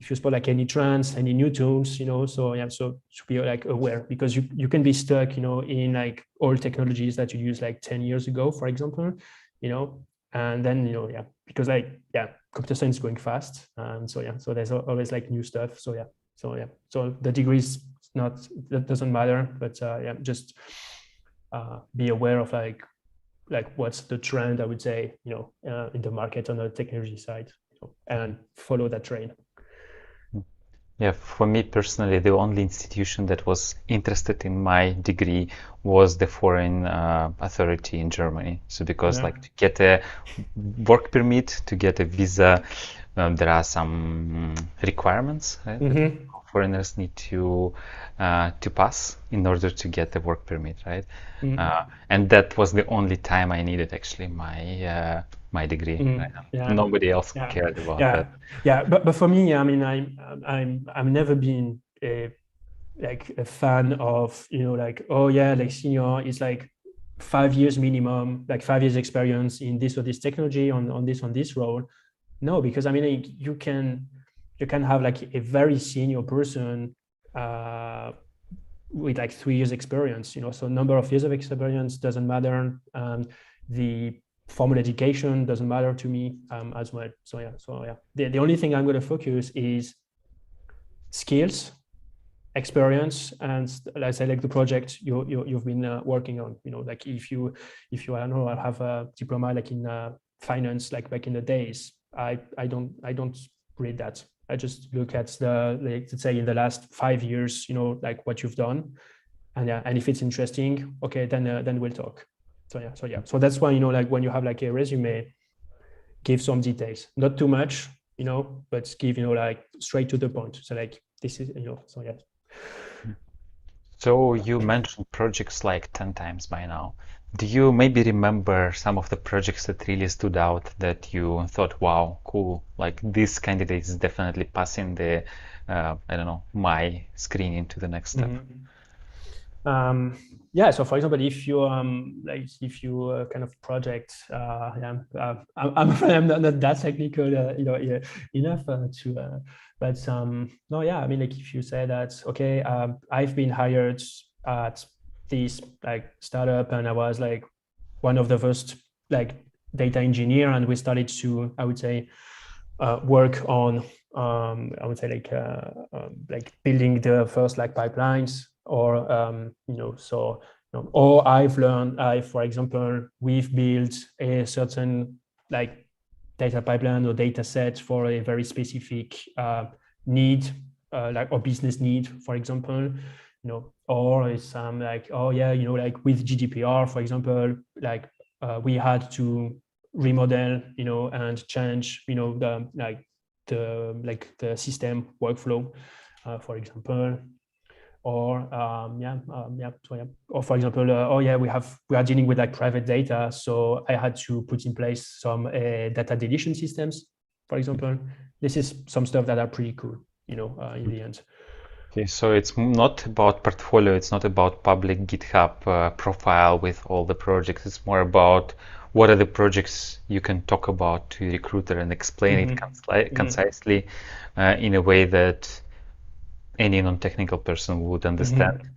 B: if you spot like any trends, any new tools, so yeah, so to be like aware, because you can be stuck, in like old technologies that you used like 10 years ago, for example, and then, yeah, because like, yeah, computer science is going fast. And so, yeah, so there's always like new stuff. So, yeah. So the degrees, that doesn't matter, but yeah, just be aware of like what's the trend, I would say, in the market on the technology side, and follow that trend.
A: Yeah, for me personally, the only institution that was interested in my degree was the foreign authority in Germany. So because like to get a work permit, to get a visa, there are some requirements, right, that foreigners need to pass in order to get the work permit, right? And that was the only time I needed actually my degree. Right?
B: Yeah.
A: Nobody else cared about that.
B: Yeah, but for me, I mean, I've never been a fan of, like, oh yeah, like senior is like 5 years minimum, like 5 years experience in this or this technology on this role. No, because I mean, like, you can have like a very senior person with like 3 years experience, so number of years of experience doesn't matter. The formal education doesn't matter to me as well. So yeah, the only thing I'm going to focus is skills, experience, and let's say like the project you've been working on. Like if you I don't know, I have a diploma like in finance, like back in the days, I don't read that. I just look at the, like, let's say in the last 5 years, like what you've done, and yeah, and if it's interesting, okay, then we'll talk. So that's why, like when you have like a resume, give some details, not too much, but give, like straight to the point. So like this is, so yeah.
A: So you mentioned projects like 10 times by now. Do you maybe remember some of the projects that really stood out that you thought, wow, cool, like this candidate is definitely passing the, I don't know, my screening to the next step?
B: Yeah, so for example, if you if you kind of project, I'm afraid I'm not that technical, enough to, but no, yeah, I mean, like if you say that, okay, I've been hired at this like startup, and I was like one of the first like data engineer, and we started to, I would say, work on, I would say like building the first like pipelines, or so or for example, we've built a certain like data pipeline or data set for a very specific need, like or business need, for example, or it's like, oh yeah, like with GDPR, for example, like we had to remodel, and change, the system workflow, for example, or or for example, oh yeah, we are dealing with like private data, so I had to put in place some data deletion systems, for example. This is some stuff that are pretty cool, in the end.
A: Okay, so it's not about portfolio, it's not about public GitHub profile with all the projects. It's more about what are the projects you can talk about to the recruiter and explain it concisely in a way that any non-technical person would understand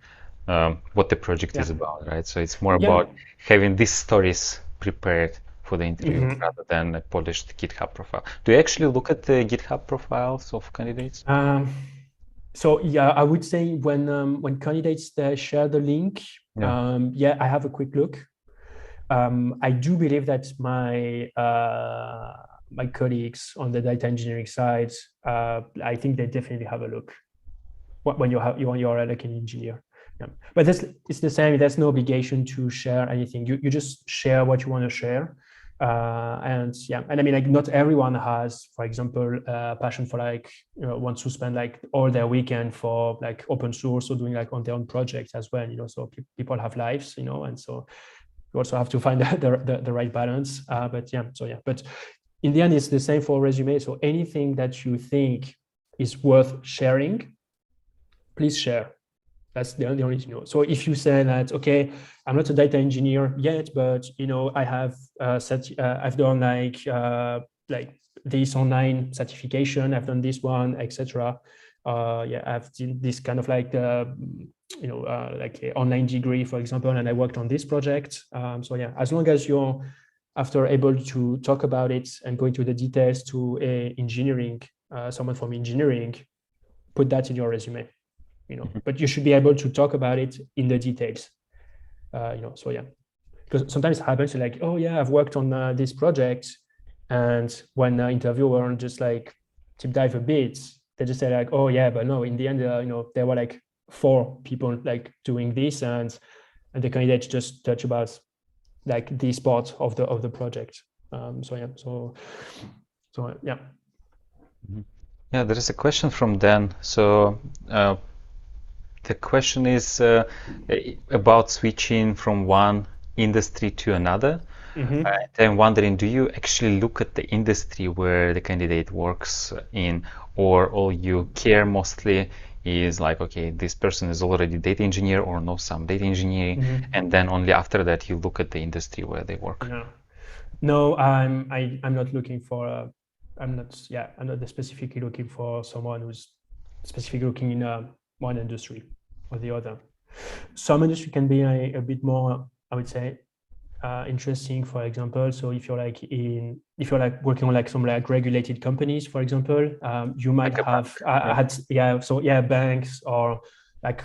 A: what the project is about, right? So it's more about having these stories prepared for the interview rather than a polished GitHub profile. Do you actually look at the GitHub profiles of candidates?
B: So yeah, I would say when candidates share the link, I have a quick look. I do believe that my colleagues on the data engineering side, I think they definitely have a look when you're like an engineer. Yeah. But it's the same. There's no obligation to share anything. You just share what you want to share. And I mean, like not everyone has, for example, passion for like, wants to spend like all their weekend for like open source or doing like on their own projects as well. So people have lives, and so you also have to find the right balance. But in the end, it's the same for resume. So anything that you think is worth sharing, please share. That's the only thing. So if you say that, okay, I'm not a data engineer yet, but I have I've done like this online certification, I've done this one, etc. I've done this kind of like like an online degree, for example, and I worked on this project. As long as you're after able to talk about it and go into the details to someone from engineering, put that in your resume. But you should be able to talk about it in the details. Because sometimes it happens like, oh yeah, I've worked on this project, and when the interviewer just like deep dive a bit, they just say like, oh yeah, but no, in the end, there were like 4 people like doing this, and the candidate just touch about like this part of the project.
A: Yeah, there is a question from Dan. So the question is about switching from one industry to another. I'm wondering, do you actually look at the industry where the candidate works in, or all you care mostly is like, okay, this person is already data engineer or knows some data engineering, and then only after that you look at the industry where they work?
B: No, I'm not looking for. I'm not specifically looking for someone who's specifically looking in one industry or the other. Some industry can be a bit more, I would say, interesting. For example, so if you're like working on like some like regulated companies, for example, you might have banks or like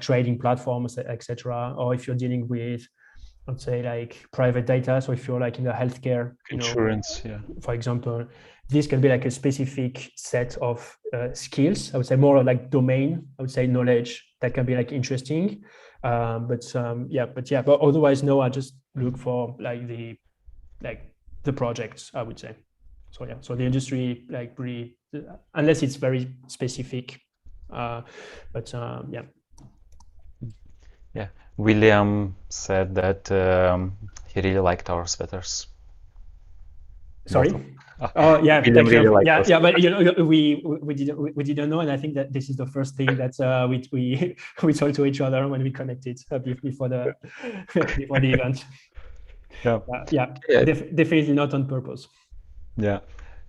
B: trading platforms, etc. Or if you're dealing with, let's say, like private data. So if you're like in the healthcare,
A: insurance,
B: for example, this can be like a specific set of skills. I would say more like domain, I would say knowledge that can be like interesting. But otherwise, no, I just look for like the projects, I would say. So the industry, like really, unless it's very specific.
A: Yeah. William said that he really liked our sweaters.
B: Sorry.
A: Ah,
B: Oh yeah,
A: William
B: thank
A: really
B: you.
A: liked
B: Yeah,
A: our
B: yeah, but
A: sweaters.
B: we didn't know, and I think that this is the first thing that we we told to each other when we connected before the before the event.
A: Yeah.
B: Yeah,
A: Yeah.
B: definitely not on purpose.
A: Yeah.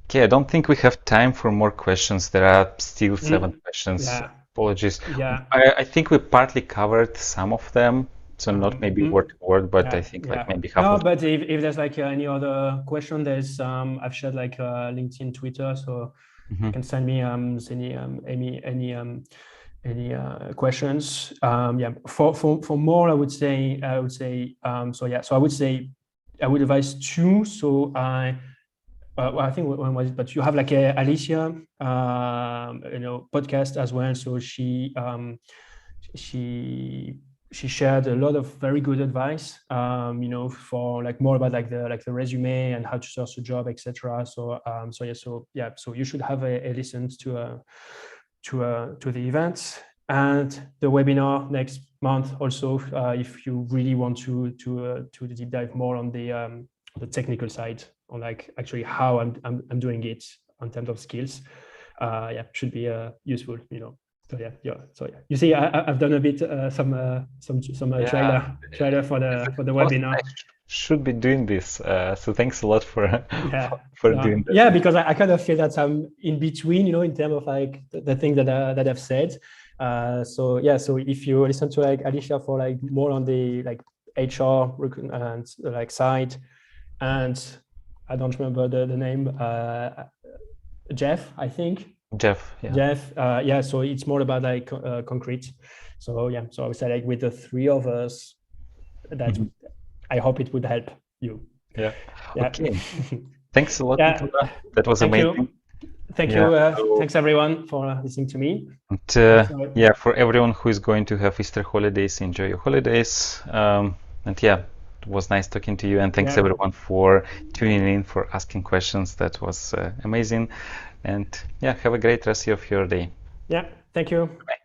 A: Okay, I don't think we have time for more questions. There are still 7 questions.
B: Yeah,
A: Apologies.
B: yeah.
A: I think we partly covered some of them, so not maybe word to word, but I think like maybe half
B: No,
A: of
B: but if there's like any other question, there's I've shared like LinkedIn, Twitter, so you can send me any questions. Yeah, for more, I would say so yeah. So I would say I would advise two. So well, I think when was it? But you have like a Alicia, podcast as well. So she she shared a lot of very good advice, for like more about like the resume and how to search a job, etc. So so you should have a listen to the event and the webinar next month. Also, if you really want to deep dive more on the technical side, on like actually how I'm doing it in terms of skills, should be useful. So yeah. You see, I've done a bit some trailer for the webinar.
A: I should be doing this. So thanks a lot for
B: Yeah,
A: for doing that.
B: yeah, because I kind of feel that I'm in between, in terms of like the things that I've said. So yeah, so if you listen to like Alicia for like more on the like HR and like side, and I don't remember the name, Jeff, I think.
A: Jeff, yeah.
B: Jeff, yeah, so it's more about like concrete. So yeah, so I would say like with the three of us, that I hope it would help you.
A: Yeah.
B: Yeah.
A: Okay. Thanks a lot,
B: Yeah.
A: Nicola. That was
B: Thank
A: amazing.
B: you. Thank
A: Yeah,
B: you. Thanks everyone for listening to me.
A: And yeah, for everyone who is going to have Easter holidays, enjoy your holidays. And yeah, it was nice talking to you. And thanks everyone for tuning in, for asking questions. That was amazing. And yeah, have a great rest of your day.
B: Yeah, thank you.
A: Bye.